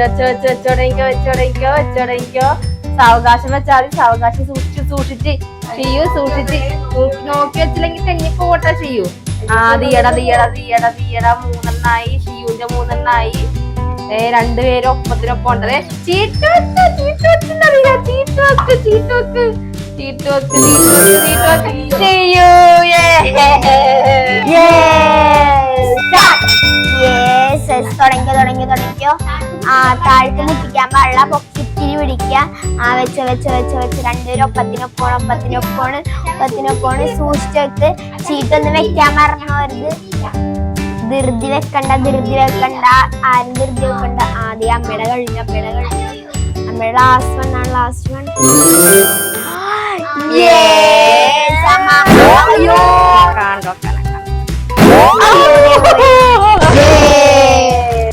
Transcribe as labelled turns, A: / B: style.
A: വെച്ചോടങ്ങിക്കോ. സാവകാശം വെച്ചാൽ സാവകാശം സൂക്ഷിച്ച് ചെയ്യൂ. നോക്കി വെച്ചില്ലെങ്കിൽ തെങ്ങി പോട്ടെ ചെയ്യൂ. തീയട 3 ഷിയുന്റെ 3 രണ്ടുപേരും ഒപ്പത്തിനൊപ്പം ഉണ്ടത്. ചീട്ട് ചെയ്യൂ.
B: തുടങ്ങിക്കോ. താഴത്ത് മുട്ടിക്കാൻ പാടില്ല, പൊക്കിത്തിരി പിടിക്കുക. വെച്ച് രണ്ടുപേരും ഒപ്പത്തിനൊപ്പമാണ്. സൂക്ഷിച്ച് വെക്ക്. ചീട്ടൊന്നും വെക്കാൻ മറന്നവർക്ക് ധൃതി വെക്കണ്ട. ആരും ധൃതി വെക്കണ്ട. ആദ്യം അമ്മയുടെ കഴിഞ്ഞു. അമ്മയുടെ ലാസ്റ്റ് വൺ.
A: കണ്ടോ